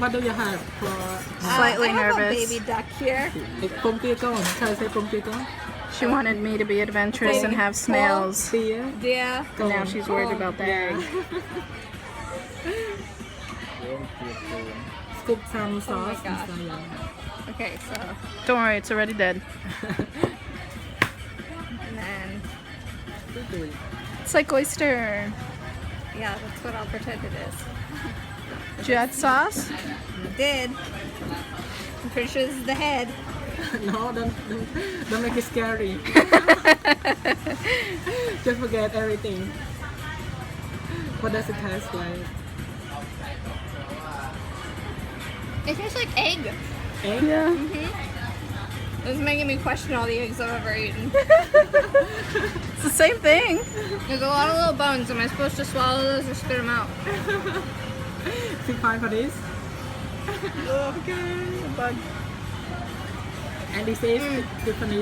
What do you have for Slightly I have nervous. a baby duck here. ปมเปียก่อนใช่ใส่ปมเปียก่อน She wanted me to be adventurous and have snails. เปีย Yeah. And now she's worried about the egg. scoop some sauce gosh. inside, yeah. Okay, so Don't worry, it's already dead. and then It's like oyster. yeah, that's what I'll pretend it is. Did you add sauce? Did. I'm pretty sure this is the head. No, don't make it scary. Just forget everything. What does it taste like? It tastes like egg. Egg? Yeah. It's making me question all the eggs I've ever eaten. It's the same thing. There's a lot of little bones. Am I supposed to swallow those or spit them out? Feel fine for this? Okay, a bug. And this is Tiffany